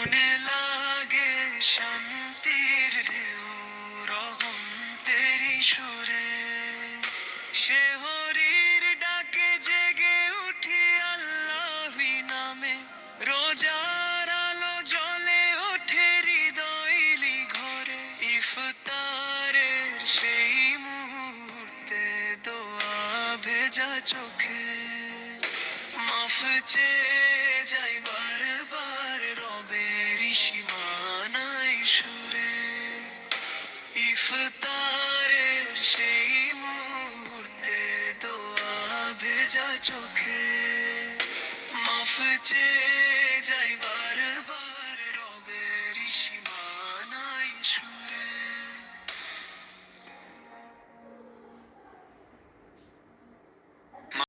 মনে লাগে শান্তির ঢেউ রহম তেরি সুরে সে হরির ডাকে জেগে উঠি আল্লাহই নামে রোজার আলো জ্বলে ওঠে হৃদয়লি ঘরে ইফতারের সেই মুহূর্তে দোয়া ভেজা চোখে মাফ চেয়ে যাই বারবার রবের সীমানায় সুরে ইফতারের সেই মুহূর্তে দোয়া ভেজা চোখে মাফ চেয়ে যাই